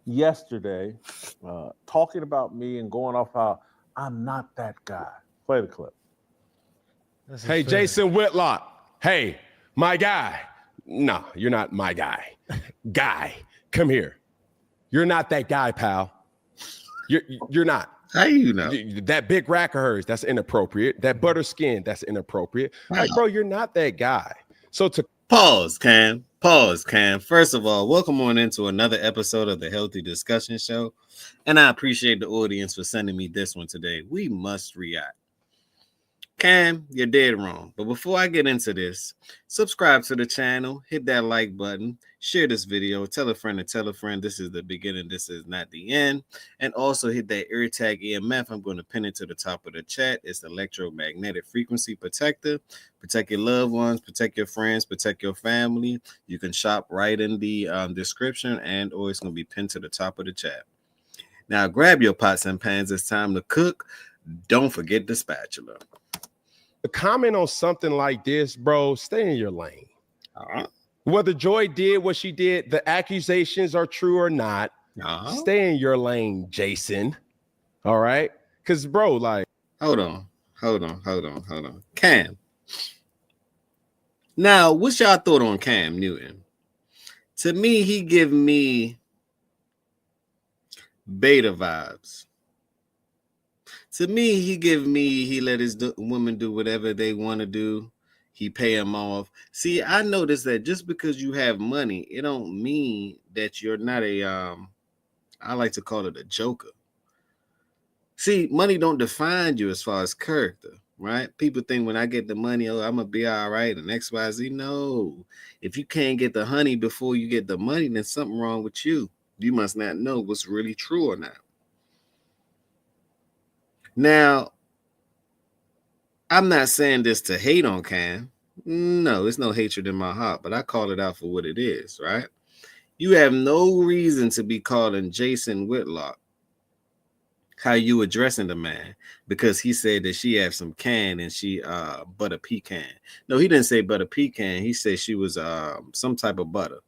yesterday talking about me and going off how I'm not that guy. Play the clip. Hey, Jason Whitlock. Hey, my guy. No, you're not my guy. Guy, come here. You're not that guy, pal. You're not. How you know? That big rack of hers, that's inappropriate. That butter skin, that's inappropriate. Like, bro, you're not that guy. So to Pause, Cam. First of all, welcome on into another episode of the Healthy Discussion Show. And I appreciate the audience for sending me this one today. We must react. Cam, you're dead wrong. But before I get into this, subscribe to the channel, hit that like button, share this video, tell a friend to tell a friend. This is the beginning, this is not the end. And also hit that ear tag EMF. I'm going to pin it to the top of the chat. It's the electromagnetic frequency protector. Protect your loved ones, protect your friends, protect your family. You can shop right in the description, and or it's going to be pinned to the top of the chat. Now grab your pots and pans. It's time to cook. Don't forget the spatula. comment on something like this, bro, stay in your lane. Whether Joy did what she did, the accusations are true or not, stay in your lane, Jason. All right? Because, bro, like... Hold on. Cam. Now, what's y'all thought on Cam Newton? To me, he give me beta vibes. To me, he let his women do whatever they want to do. He pay them off. See, I noticed that just because you have money, it don't mean that you're not a, I like to call it a joker. See, money don't define you as far as character, right? People think when I get the money, oh, I'm going to be all right and X, Y, Z. No. If you can't get the honey before you get the money, then something wrong with you. You must not know what's really true or not. Now, I'm not saying this to hate on Cam. No, there's no hatred in my heart, but I call it out for what it is, right? You have no reason to be calling Jason Whitlock how you addressing the man because he said that she had some can and she butter pecan. No, he didn't say butter pecan. He said she was some type of butter,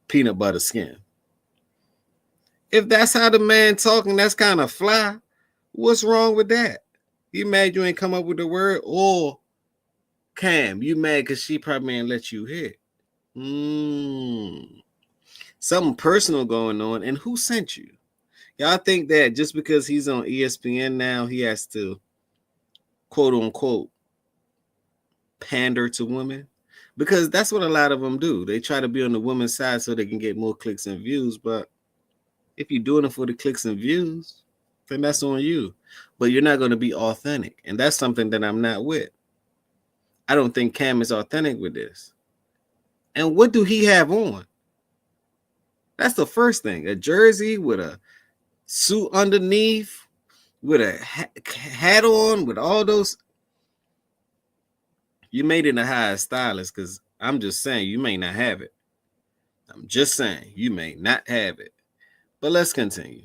peanut butter skin. If that's how the man talking, that's kind of fly. What's wrong with that? You mad you ain't come up with the word? Or Cam, you mad because she probably ain't let you hit? Something personal going on. And who sent you? Y'all think that just because he's on ESPN now, he has to, quote unquote, pander to women? Because that's what a lot of them do. They try to be on the woman's side so they can get more clicks and views. But if you're doing it for the clicks and views, then that's on you. But you're not going to be authentic. And that's something that I'm not with. I don't think Cam is authentic with this. And what do he have on? That's the first thing. A jersey with a suit underneath, with a hat on, with all those. You made it a high stylist because I'm just saying you may not have it. I'm just saying you may not have it. But let's continue.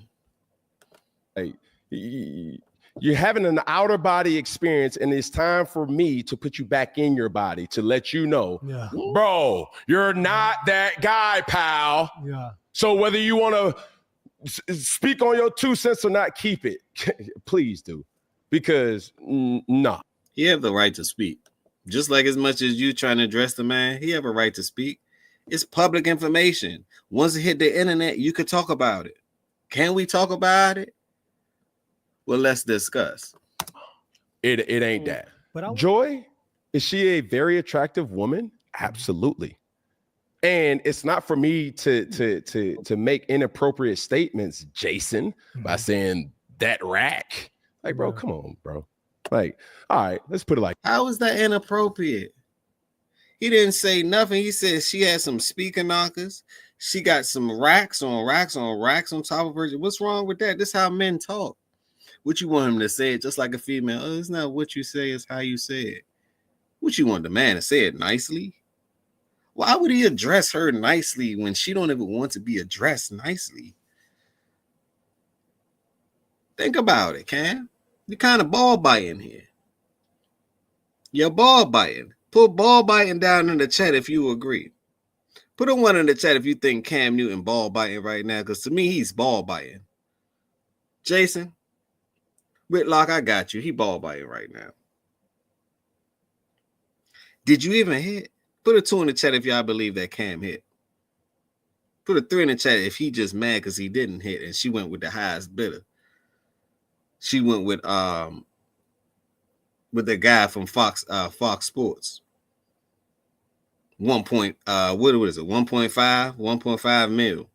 Hey, you're having an outer body experience, and it's time for me to put you back in your body to let you know, bro, you're not that guy, pal. Yeah. So whether you want to speak on your 2 cents or not, keep it. Please do. Because, nah. He have the right to speak. Just like as much as you trying to address the man, he have a right to speak. It's public information. Once it hit the internet, you could talk about it. Can we talk about it? Well, let's discuss. It ain't that. But Joy, is she a very attractive woman? Absolutely. And it's not for me to make inappropriate statements, Jason, by saying that rack. Like, bro, come on, bro. Like, all right, let's put it like. How is that inappropriate? He didn't say nothing. He said she had some speaker knockers. She got some racks on racks on racks on top of her. What's wrong with that? This is how men talk. What you want him to say it just like a female? Oh, it's not what you say, it's how you say it. What you want the man to say it nicely? Why would he address her nicely when she don't even want to be addressed nicely? Think about it, Cam. You're kind of ball biting here. You're ball biting. Put ball biting down in the chat if you agree. Put a 1 in the chat if you think Cam Newton ball biting right now, because to me, he's ball biting. Jason, Whitlock, I got you. He ball biting right now. Did you even hit? Put a 2 in the chat if y'all believe that Cam hit. Put a 3 in the chat if he just mad because he didn't hit and she went with the highest bidder. She went with the guy from Fox Sports. 1 point, what is it? 1.5 mil.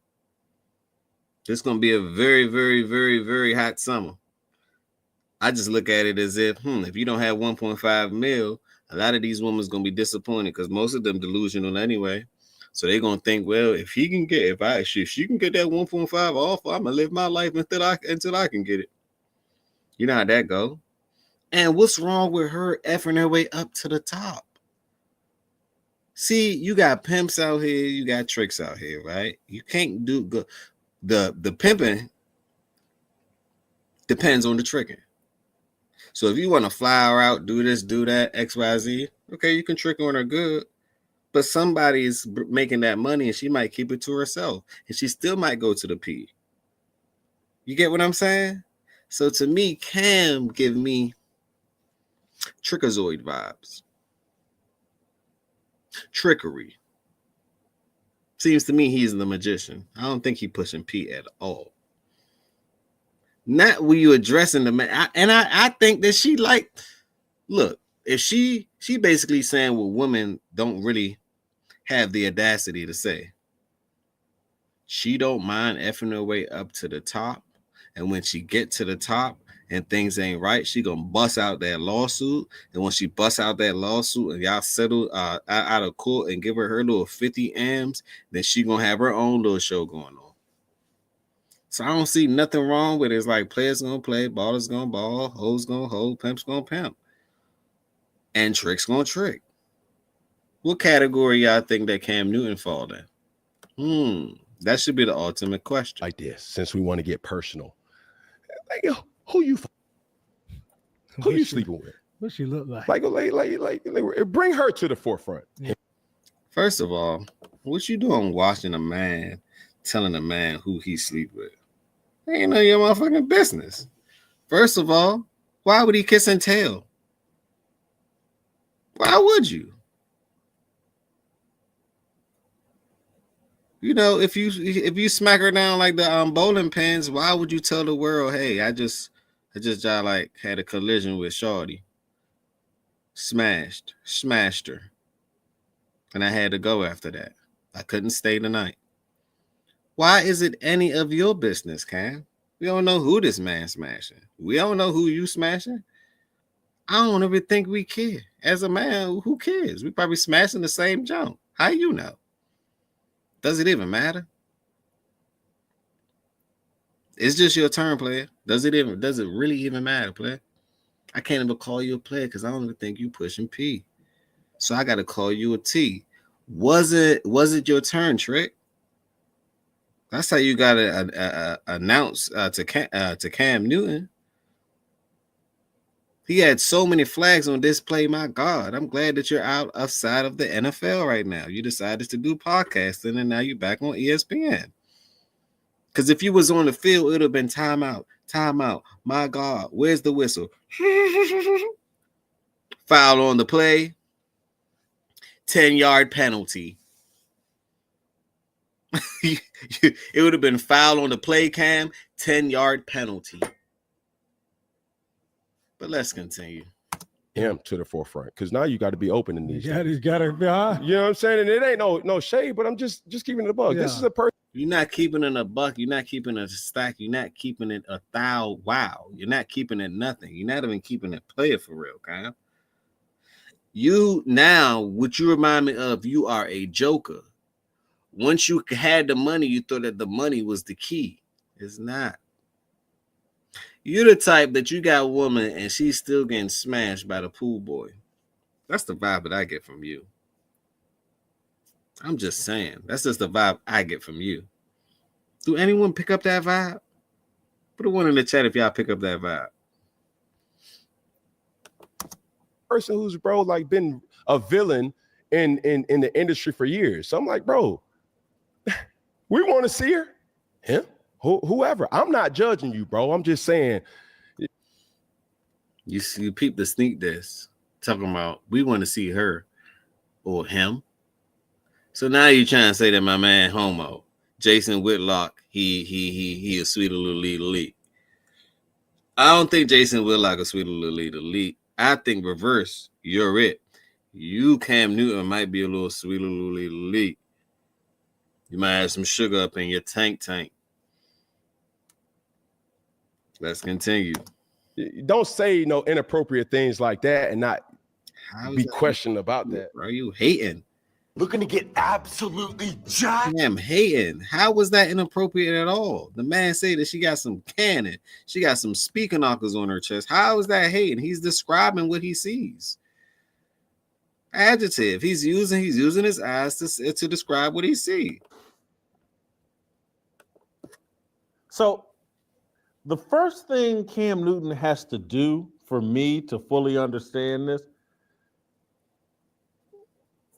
This is gonna be a very, very, very, very hot summer. I just look at it as if you don't have 1.5 mil, a lot of these women's gonna be disappointed because most of them delusional anyway. So they're gonna think, well, if she can get that 1.5 offer, I'm gonna live my life until I can get it. You know how that go. And what's wrong with her effing her way up to the top? See, you got pimps out here, you got tricks out here, right? You can't do good. The pimping depends on the tricking. So if you want to fly her out, do this, do that, XYZ, okay, you can trick her on her good. But somebody is making that money and she might keep it to herself. And she still might go to the P. You get what I'm saying? So to me, Cam give me Trickazoid vibes. Trickery. Seems to me he's the magician. I don't think he pushing P at all. Not when you addressing the man. I think that she look, if she basically saying what women don't really have the audacity to say. She don't mind effing her way up to the top. And when she get to the top and things ain't right, she gonna bust out that lawsuit. And when she busts out that lawsuit and y'all settle out of court and give her little 50 M's, then she gonna have her own little show going on. So I don't see nothing wrong with it. It's like players gonna play, ballers gonna ball, hoes gonna hold, pimps gonna pimp. And tricks gonna trick. What category y'all think that Cam Newton fall in? That should be the ultimate question. Like this, since we want to get personal. Like, yo, who you sleeping with? What she look like? Like, bring her to the forefront. Yeah. First of all, what you doing watching a man telling a man who he sleep with? Ain't none of your motherfucking business. First of all, why would he kiss and tell? Why would you? You know, if you smack her down like the bowling pins, why would you tell the world, hey, I just like had a collision with Shorty. Smashed her. And I had to go after that. I couldn't stay the night. Why is it any of your business, Cam? We don't know who this man smashing. We don't know who you smashing. I don't even think we care. As a man, who cares? We probably smashing the same junk. How you know? Does it even matter? It's just your turn, player. Does it really even matter, player? I can't even call you a player because I don't even think you pushing P. So I gotta call you a T. Was it your turn, Trick? That's how you gotta announce to Cam Newton. He had so many flags on display. My God, I'm glad that you're outside of the NFL right now. You decided to do podcasting, and now you're back on ESPN. Because if you was on the field, it would have been timeout. My God, where's the whistle? Foul on the play. 10-yard penalty. It would have been foul on the play, Cam. 10-yard penalty. But let's continue. Him to the forefront, because now you got to be open in these. Yeah, he's got to be. You know what I'm saying? And it ain't no shade, but I'm just keeping it a buck. Yeah. This is a person. You're not keeping it a buck. You're not keeping it a stack. You're not keeping it a thou. Wow. You're not keeping it nothing. You're not even keeping it player for real, Cam. You now, what you remind me of, you are a joker. Once you had the money, you thought that the money was the key. It's not. You're the type that you got a woman and she's still getting smashed by the pool boy. That's the vibe that I get from you. I'm just saying. That's just the vibe I get from you. Do anyone pick up that vibe? Put a 1 in the chat if y'all pick up that vibe. Person who's, bro, like been a villain in the industry for years. So I'm like, bro, We want to see her. Him, whoever. I'm not judging you, bro. I'm just saying. You peep the sneak this talking about we want to see her or him. So now you're trying to say that my man homo, Jason Whitlock, he a sweet little lead. I don't think Jason Whitlock a sweet little lead. I think reverse, you're it. You, Cam Newton, might be a little sweet little lead. You might have some sugar up in your tank. Let's continue. Don't say no inappropriate things like that and not be questioned about that. Are you hating? Looking to get absolutely jacked? Damn, hating. How was that inappropriate at all? The man said that she got some cannon. She got some speaker knockers on her chest. How is that hating? He's describing what he sees. Adjective. He's using his eyes to describe what he sees. So the first thing Cam Newton has to do for me to fully understand this,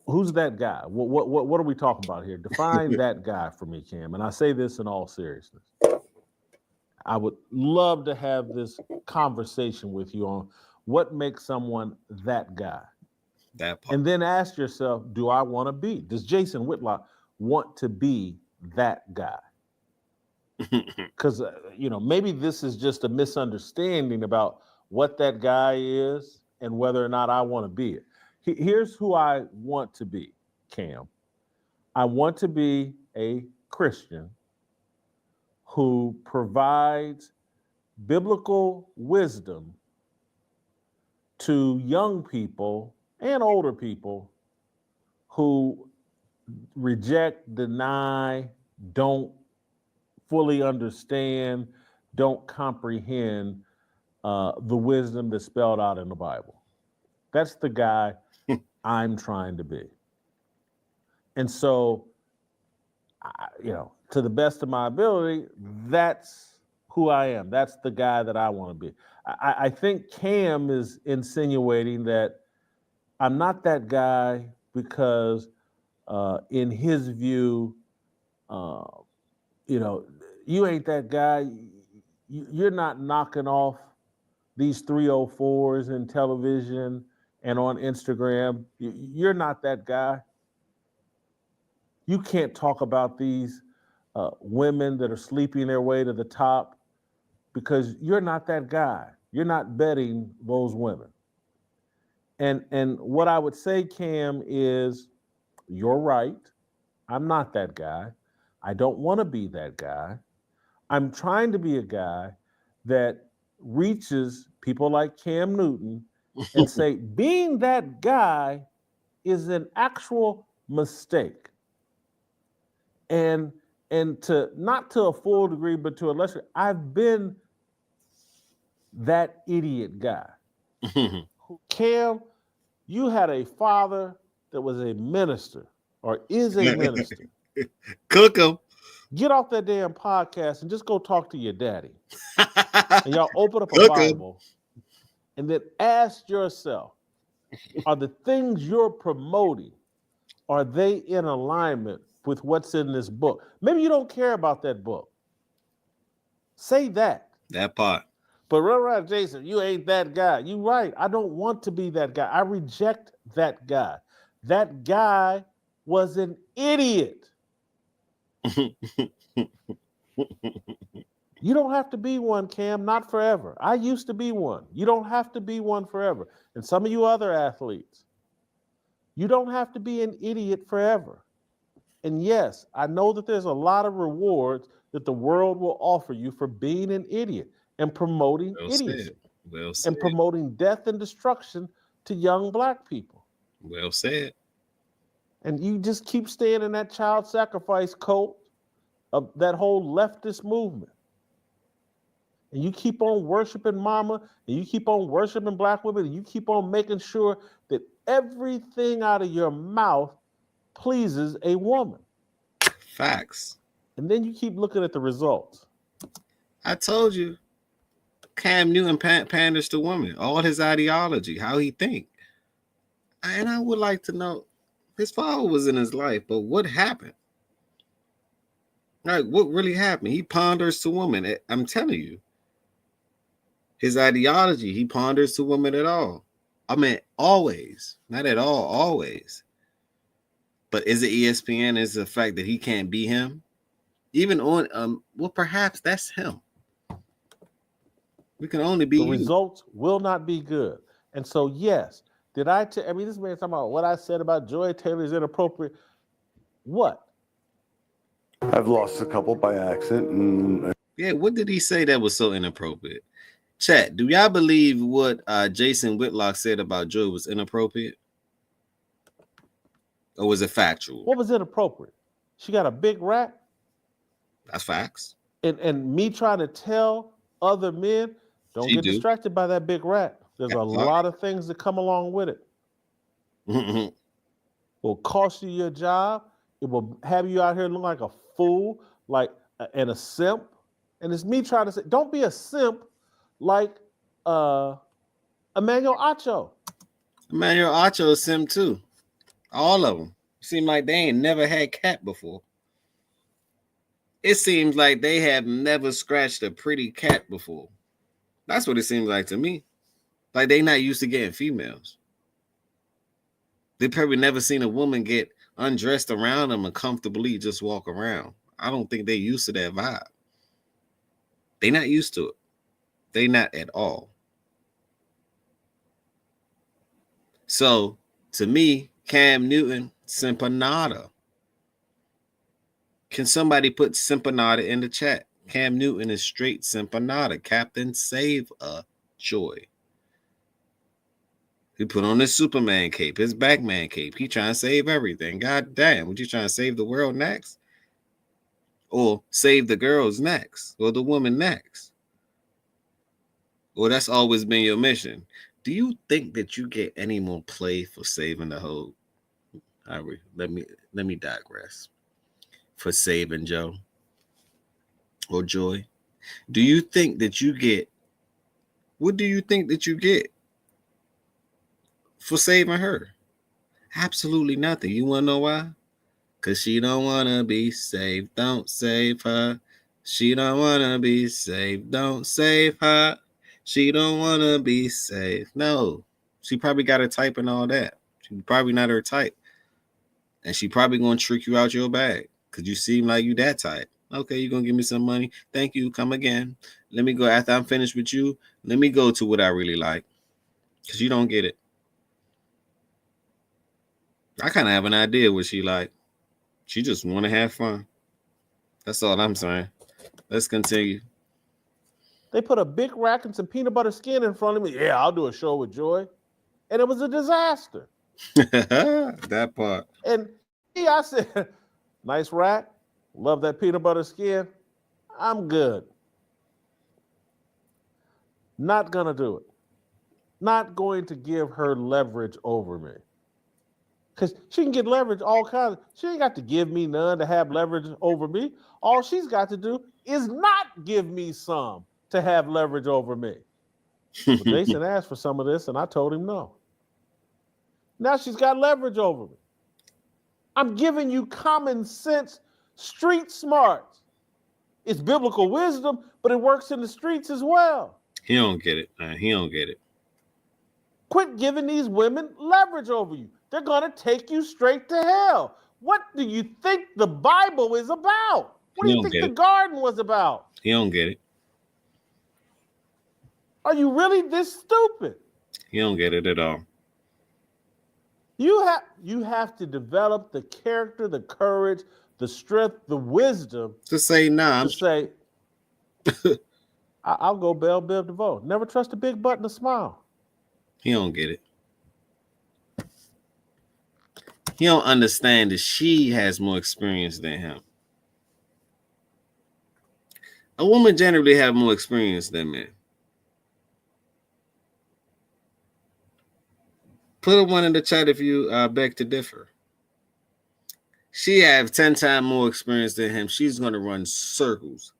who's that guy? What are we talking about here? Define that guy for me, Cam. And I say this in all seriousness. I would love to have this conversation with you on what makes someone that guy. That part. And then ask yourself, do I want to be? Does Jason Whitlock want to be that guy? Because, maybe this is just a misunderstanding about what that guy is and whether or not I want to be it. Here's who I want to be, Cam. I want to be a Christian who provides biblical wisdom to young people and older people who reject, deny, don't fully understand, don't comprehend the wisdom that's spelled out in the Bible. That's the guy I'm trying to be. And so, to the best of my ability, that's who I am. That's the guy that I want to be. I think Cam is insinuating that I'm not that guy because in his view, you ain't that guy. You're not knocking off these 304s in television and on Instagram. You're not that guy. You can't talk about these women that are sleeping their way to the top because you're not that guy. You're not betting those women. And what I would say, Cam, is you're right. I'm not that guy. I don't want to be that guy. I'm trying to be a guy that reaches people like Cam Newton and say, being that guy is an actual mistake. And to not to a full degree, but to a lesser, I've been that idiot guy. Cam, you had a father that was a minister or is a minister. Cook him. Get off that damn podcast and just go talk to your daddy. And y'all open up a Bible and then ask yourself, are the things you're promoting, are they in alignment with what's in this book? Maybe you don't care about that book. Say that. That part. But right, Jason, you ain't that guy. You right. I don't want to be that guy. I reject that guy. That guy was an idiot. You don't have to be one, Cam, not forever. I used to be one. You don't have to be one forever. And some of you other athletes, you don't have to be an idiot forever. And yes, I know that there's a lot of rewards that the world will offer you for being an idiot and promoting idiocy. Well said. And promoting death and destruction to young Black people. Well said. And you just keep staying in that child sacrifice cult of that whole leftist movement. And you keep on worshiping mama, and you keep on worshiping Black women, and you keep on making sure that everything out of your mouth pleases a woman. Facts. And then you keep looking at the results. I told you, Cam Newton panders to women, all his ideology, how he think. And I would like to know, his father was in his life, but what happened? Like, what really happened? He ponders to women. I'm telling you. His ideology, he ponders to women at all. I mean, always. Not at all, always. But is it ESPN? Is the fact that he can't be him? Even on well, perhaps that's him. We can only be The you. results will not be good. And so, yes, did I mean, this man talking about what I said about Joy Taylor is inappropriate. What? I've lost a couple by accident. And Yeah, what did he say that was so inappropriate? Chat, do y'all believe what Jason Whitlock said about Joy was inappropriate? Or was it factual? What was inappropriate? She got a big rack? That's facts. And me trying to tell other men, don't get distracted by that big rack. There's a lot of things that come along with it. It will cost you your job. It will have you out here looking like a fool, and a simp. And it's me trying to say, don't be a simp like Emmanuel Acho. Emmanuel Acho is simp too. All of them. Seem like they ain't never had cat before. It seems like they have never scratched a pretty cat before. That's what it seems like to me. Like they not used to getting females. They probably never seen a woman get undressed around them and comfortably just walk around. I don't think they used to that vibe. They not used to it. They not at all. So to me, Cam Newton, Simpanada. Can somebody put Simpanada in the chat? Cam Newton is straight Simpanada. Captain, save a Joy. He put on his Superman cape, his Batman cape. He trying to save everything. God damn, would you trying to save the world next? Or save the girls next? Or the woman next? Or that's always been your mission? Do you think that you get any more play for saving the whole? Let me digress. For saving Joe or Joy, do you think that you get? What do you think that you get for saving her? Absolutely nothing. You want to know why? Because she don't want to be saved. Don't save her. She don't want to be saved. Don't save her. She don't want to be saved. No. She probably got her type and all that. She probably not her type. And she probably going to trick you out your bag because you seem like you that type. Okay, you're going to give me some money. Thank you. Come again. Let me go. After I'm finished with you, let me go to what I really like because you don't get it. I kind of have an idea what she like. She just want to have fun. That's all I'm saying. Let's continue. They put a big rack and some peanut butter skin in front of me. Yeah, I'll do a show with Joy. And it was a disaster. That part. And I said, nice rack. Love that peanut butter skin. I'm good. Not going to do it. Not going to give her leverage over me. Because she can get leverage all kinds. She ain't got to give me none to have leverage over me. All she's got to do is not give me some to have leverage over me. Well, Jason asked for some of this, and I told him no. Now she's got leverage over me. I'm giving you common sense, street smarts. It's biblical wisdom, but it works in the streets as well. He don't get it, man. He don't get it. Quit giving these women leverage over you. They're going to take you straight to hell. What do you think the Bible is about? What do you think the garden was about? He don't get it. Are you really this stupid? He don't get it at all. You have to develop the character, the courage, the strength, the wisdom to say nah. Say, I'll go Bell Biv DeVoe. Never trust a big butt and a smile. He don't get it. He don't understand that she has more experience than him. A woman generally have more experience than men. Put a one in the chat if you beg to differ. She have 10 times more experience than him. She's going to run circles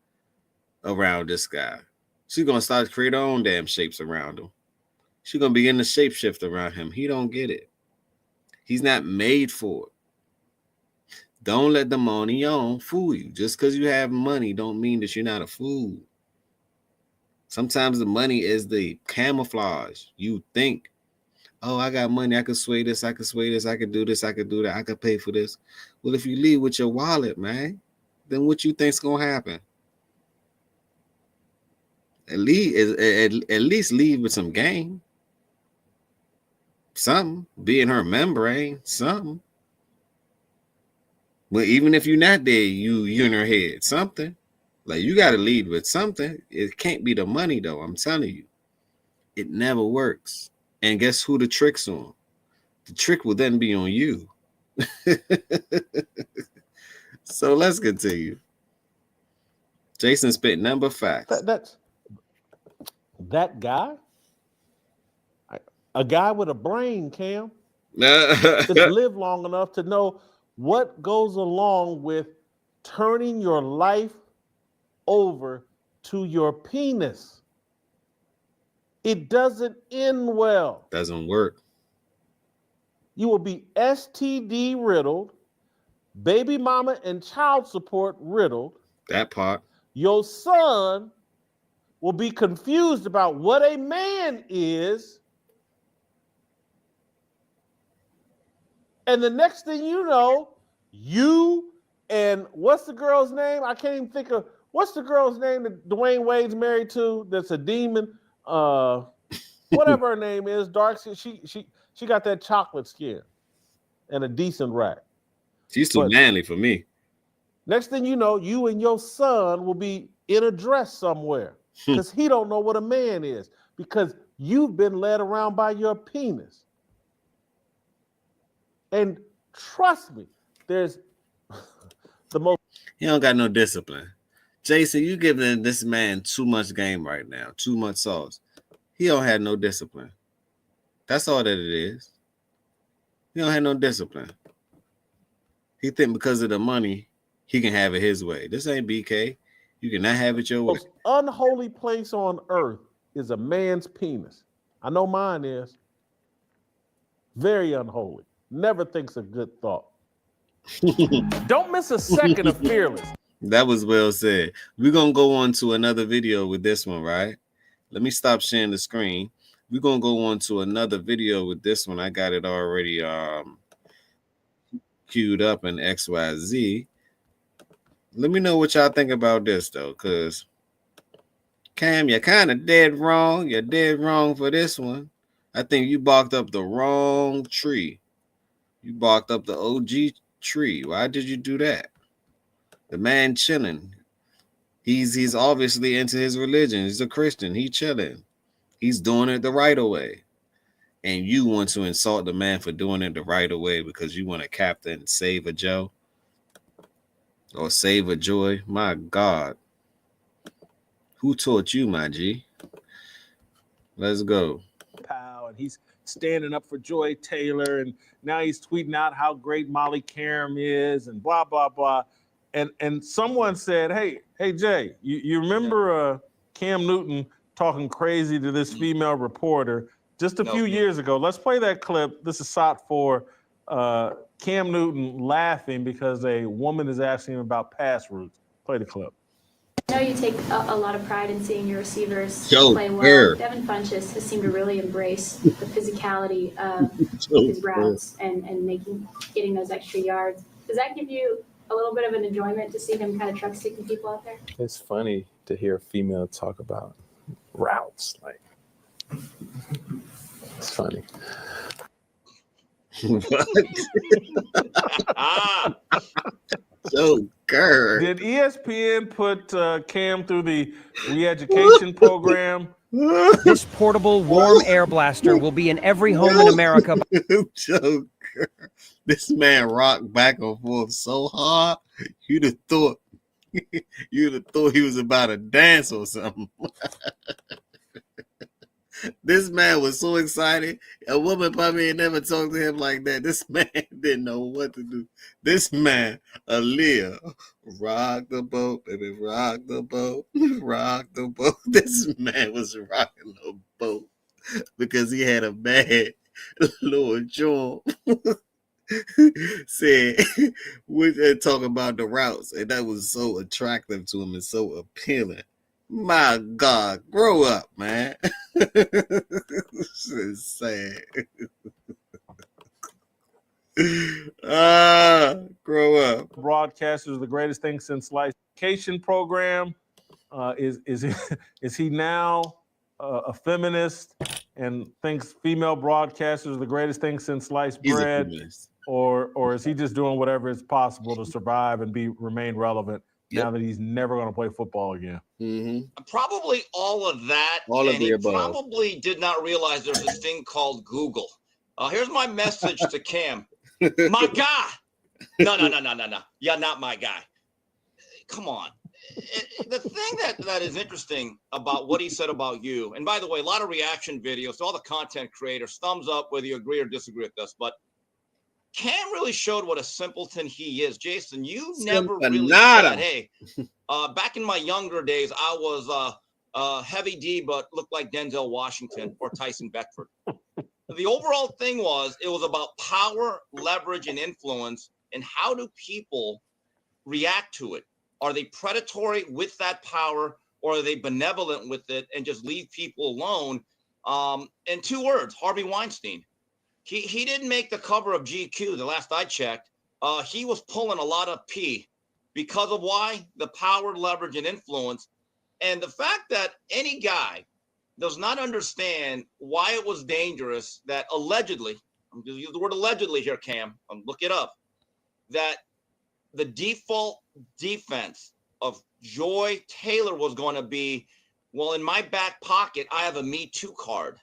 around this guy. She's going to start to create her own damn shapes around him. She's going to begin to shapeshift around him. He don't get it. He's not made for it. Don't let the money you own fool you. Just because you have money don't mean that you're not a fool. Sometimes the money is the camouflage. You think, oh, I got money. I could sway this. I could sway this. I could do this. I could do that. I could pay for this. Well, if you leave with your wallet, man, then what you think's going to happen? At least leave with some game. Something. Be in her membrane. Something. Well, even if you're not there, you're in her head. Something. Like, you got to lead with something. It can't be the money, though. I'm telling you. It never works. And guess who the trick's on? The trick will then be on you. So let's continue. Jason spit number 5. That guy? A guy with a brain, Cam. That's Lived long enough to know what goes along with turning your life over to your penis. It doesn't end well. Doesn't work. You will be STD riddled, baby mama and child support riddled. That part. Your son will be confused about what a man is. And the next thing you know, you and what's the girl's name? I can't even think of what's the girl's name that Dwayne Wade's married to. That's a demon. Whatever her name is, dark skin. She got that chocolate skin and a decent rack. She's too manly for me. Next thing you know, you and your son will be in a dress somewhere because he don't know what a man is because you've been led around by your penis. And trust me, there's the most. He don't got no discipline. Jason, you giving this man too much game right now, too much sauce. He don't have no discipline. That's all that it is. He don't have no discipline. He think because of the money, he can have it his way. This ain't BK. You cannot have it your way. The most unholy place on earth is a man's penis. I know mine is. Very unholy. Never thinks a good thought. Don't miss a second of Fearless. That was well said. We're going to go on to another video with this one, right? Let me stop sharing the screen. We're going to go on to another video with this one. I got it already queued up in XYZ. Let me know what y'all think about this, though, because Cam, you're kind of dead wrong. You're dead wrong for this one. I think you barked up the wrong tree. You barked up the OG tree. Why did you do that? The man chilling. He's obviously into his religion. He's a Christian. He chilling. He's doing it the right way. And you want to insult the man for doing it the right way because you want to captain save a Joe or save a Joy. My God. Who taught you, my G? Let's go. And he's standing up for Joy Taylor, and now he's tweeting out how great Molly Karam is, and blah blah blah. And someone said, "Hey Jay, you remember Cam Newton talking crazy to this female reporter just a few years ago?" Let's play that clip. This is shot for Cam Newton laughing because a woman is asking him about pass routes. Play the clip. I know you take a lot of pride in seeing your receivers play well. Fair. Devin Funchess has seemed to really embrace the physicality of his routes and getting those extra yards. Does that give you a little bit of an enjoyment to see him kind of truck sticking people out there? It's funny to hear a female talk about routes. Like, it's funny. What? Joker. Did ESPN put Cam through the re-education program? This portable warm air blaster will be in every home in America. Joker. This man rocked back and forth so hard, you'd have thought he was about to dance or something. This man was so excited. A woman probably ain't never talked to him like that. This man didn't know what to do. This man, Aaliyah, rock the boat, baby, rock the boat, rock the boat. This man was rocking the boat because he had a bad little joint. said we're talking about the routes, and that was so attractive to him and so appealing. My God, grow up, man. This is sad. Grow up. Broadcasters, the greatest thing since sliced education program. Is he now a feminist and thinks female broadcasters are the greatest thing since sliced He's a bread? feminist. Or is he just doing whatever is possible to survive and remain relevant now that he's never going to play football again? Mm-hmm. Probably all of that. All of and the he above. probably did not realize there's this thing called Google. Here's my message to Cam. My guy. No. You're not my guy. Come on. The thing that is interesting about what he said about you, and by the way, a lot of reaction videos, all the content creators, thumbs up whether you agree or disagree with this, but Cam really showed what a simpleton he is. Jason, you never really said, hey, back in my younger days, I was heavy D, but looked like Denzel Washington or Tyson Beckford. The overall thing was, it was about power, leverage, and influence, and how do people react to it? Are they predatory with that power, or are they benevolent with it and just leave people alone? In 2 words, Harvey Weinstein. He didn't make the cover of GQ the last I checked. He was pulling a lot of pee because of why? The power, leverage, and influence. And the fact that any guy does not understand why it was dangerous that allegedly, I'm just use the word allegedly here, Cam, look it up, that the default defense of Joy Taylor was going to be, well, in my back pocket, I have a Me Too card.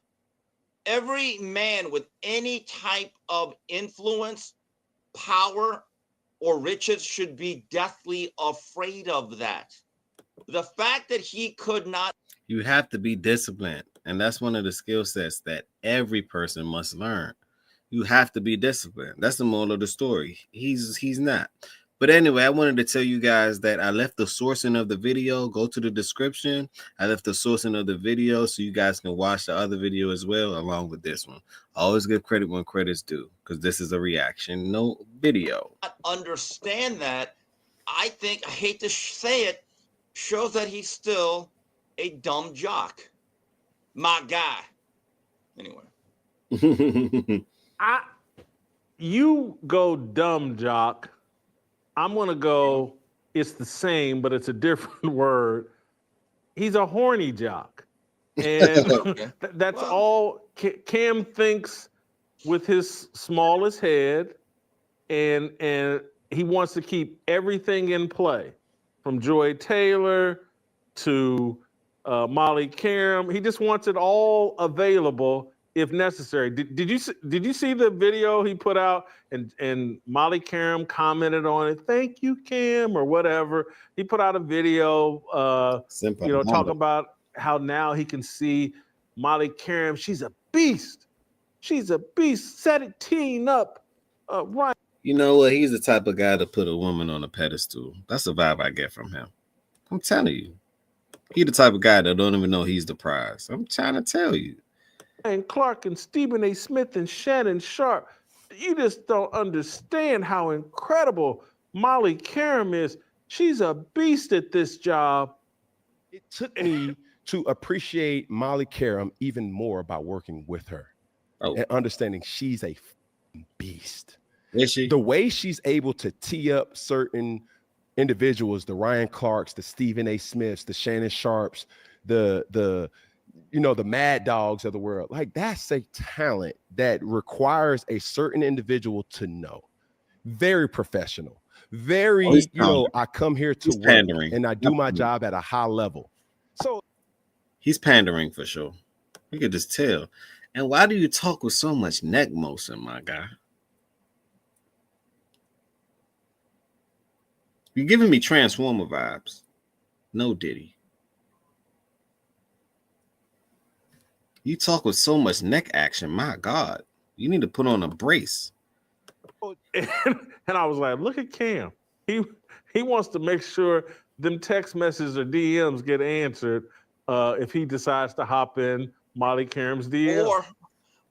Every man with any type of influence, power, or riches should be deathly afraid of that. The fact that he could not. You have to be disciplined. And that's one of the skill sets that every person must learn. You have to be disciplined. That's the moral of the story. He's not. But anyway, I wanted to tell you guys that I left the sourcing of the video. Go to the description. I left the sourcing of the video so you guys can watch the other video as well, along with this one. Always give credit when credit's due, because this is a reaction, no video. Understand that. I think, I hate to say it, shows that he's still a dumb jock. My guy. Anyway. You go dumb jock. I'm going to go, it's the same, but it's a different word. He's a horny jock. And that's all Cam thinks with his smallest head. And he wants to keep everything in play, from Joy Taylor to Molly Karam. He just wants it all available if necessary. Did you see the video he put out and Molly Karam commented on it? Thank you, Cam, or whatever. He put out a video, talking about how now he can see Molly Karam. She's a beast. She's a beast. Set it teeing up, right. You know what? He's the type of guy to put a woman on a pedestal. That's the vibe I get from him. I'm telling you. He's the type of guy that don't even know he's the prize. I'm trying to tell you. And Clark and Stephen A. Smith and Shannon Sharp, you just don't understand how incredible Molly Karam is. She's a beast at this job. It took me to appreciate Molly Karam even more by working with her and understanding she's a beast. Is she? The way she's able to tee up certain individuals, the Ryan Clarks, the Stephen A. Smiths, the Shannon Sharps, the Mad Dogs of the world, like that's a talent that requires a certain individual to know. Very professional, very, I come here to work pandering, and I do my job at a high level. So he's pandering for sure. You could just tell. And why do you talk with so much neck motion, my guy? You're giving me Transformer vibes. No, Diddy. You talk with so much neck action. My God, you need to put on a brace. And I was like, look at Cam. He wants to make sure them text messages or DMs get answered if he decides to hop in Molly Karam's DM.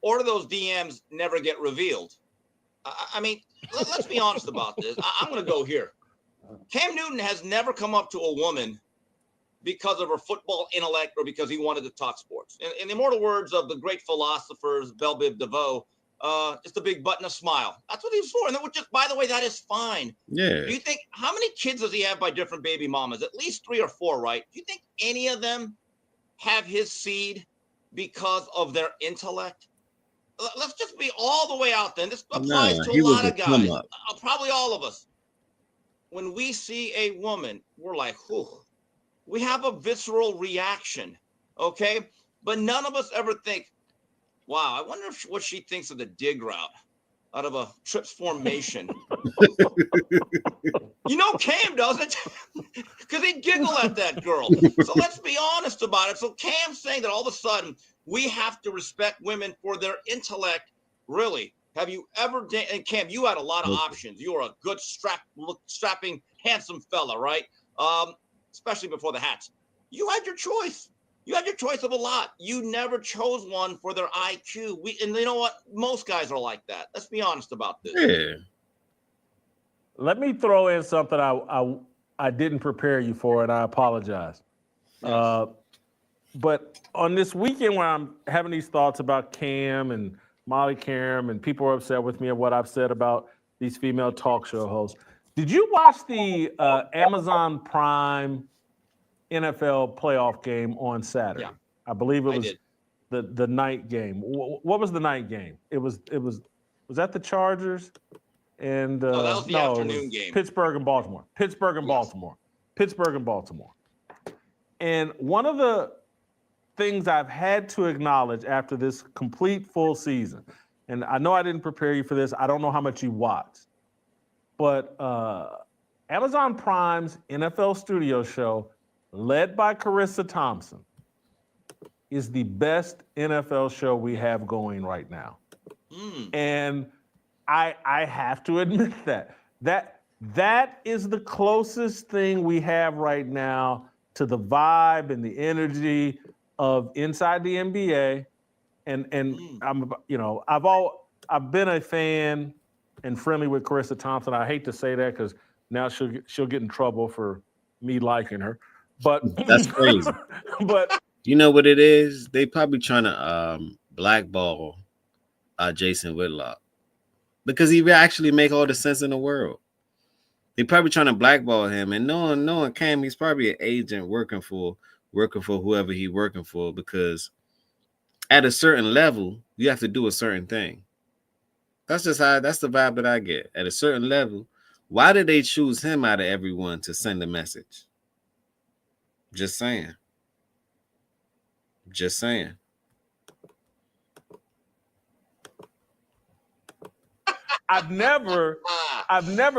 Or those DMs never get revealed. I mean, let's be honest about this. I'm going to go here. Cam Newton has never come up to a woman because of her football intellect or because he wanted to talk sports. In the immortal words of the great philosophers, Belle Biv DeVoe, it's the big button, a smile. That's what he was for. And that would just, by the way, that is fine. Yeah. Do you think, how many kids does he have by different baby mamas? At least 3 or 4, right? Do you think any of them have his seed because of their intellect? Let's just be all the way out there. And this applies to a lot of guys, probably all of us. When we see a woman, we're like, whew, we have a visceral reaction, okay? But none of us ever think, wow, I wonder what she thinks of the dig route out of a trips formation. You know Cam doesn't, because he'd giggle at that girl. So let's be honest about it. So Cam's saying that all of a sudden we have to respect women for their intellect. Really? Have you ever, and Cam, you had a lot of options. You were a good strapping, handsome fella, right? Especially before the hats. You had your choice. You had your choice of a lot. You never chose one for their IQ. And you know what? Most guys are like that. Let's be honest about this. Yeah. Let me throw in something I didn't prepare you for, and I apologize. Yes. But on this weekend when I'm having these thoughts about Cam and Molly Karam, and people are upset with me at what I've said about these female talk show hosts. Did you watch the Amazon Prime NFL playoff game on Saturday? Yeah, I believe it was the night game. What was the night game? Was that the Chargers? And no, that was the afternoon game. Pittsburgh and Baltimore. Pittsburgh and Baltimore. And one of the things I've had to acknowledge after this complete full season, and I know I didn't prepare you for this. I don't know how much you watched, but Amazon Prime's NFL studio show, led by Carissa Thompson, is the best NFL show we have going right now. And I have to admit that is the closest thing we have right now to the vibe and the energy of inside the NBA. And I'm, I've been a fan and friendly with Carissa Thompson. I hate to say that because now she'll get in trouble for me liking her. But that's crazy. But you know what it is? They probably trying to blackball Jason Whitlock because he actually make all the sense in the world. They probably trying to blackball him, and knowing Cam, he's probably an agent working for whoever he working for, because at a certain level you have to do a certain thing. That's the vibe that I get. At a certain level, why did they choose him out of everyone to send a message? Just saying. I've never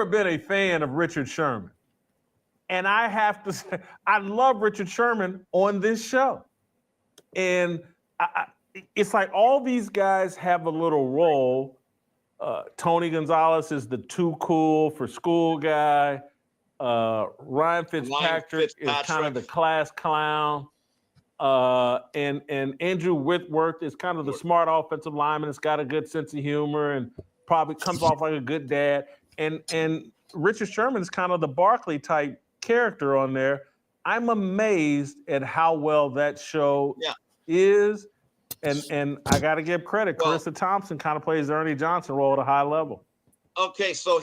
been a fan of Richard Sherman. And I have to say, I love Richard Sherman on this show. And it's like all these guys have a little role. Tony Gonzalez is the too cool for school guy. Ryan Fitzpatrick is kind of the class clown. And Andrew Whitworth is kind of the smart offensive lineman. It's got a good sense of humor and probably comes off like a good dad. And Richard Sherman is kind of the Barkley type character on there. I'm amazed at how well that show is. And I got to give credit. Carissa Thompson kind of plays the Ernie Johnson role at a high level. Okay, so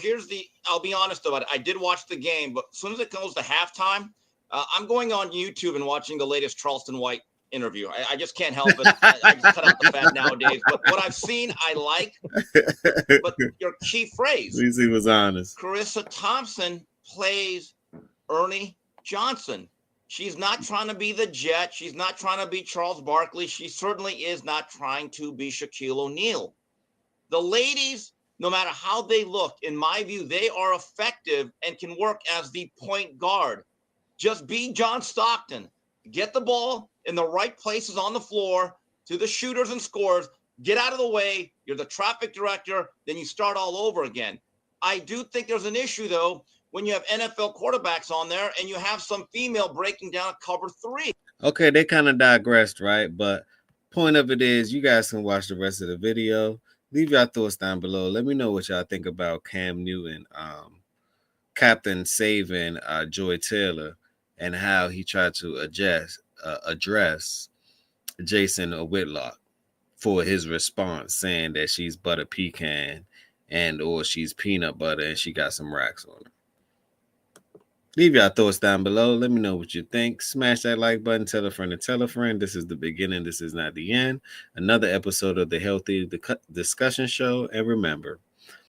I'll be honest about it. I did watch the game, but as soon as it comes to halftime, I'm going on YouTube and watching the latest Charleston White interview. I just can't help it. I just cut out the fat nowadays. But what I've seen, I like. But your key phrase. At least he was honest. Carissa Thompson plays Ernie Johnson. She's not trying to be the Jet. She's not trying to be Charles Barkley. She certainly is not trying to be Shaquille O'Neal. The ladies, no matter how they look, in my view, they are effective and can work as the point guard. Just be John Stockton. Get the ball in the right places on the floor to the shooters and scorers. Get out of the way. You're the traffic director. Then you start all over again. I do think there's an issue, though, when you have NFL quarterbacks on there and you have some female breaking down a cover 3. Okay, they kind of digressed, right? But point of it is, you guys can watch the rest of the video. Leave your thoughts down below. Let me know what y'all think about Cam Newton, Captain saving Joy Taylor, and how he tried to address Jason Whitlock for his response, saying that she's butter pecan and or she's peanut butter and she got some racks on her. Leave your thoughts down below. Let me know what you think. Smash that like button. Tell a friend to tell a friend. This is the beginning. This is not the end. Another episode of the Healthy Discussion Show. And remember,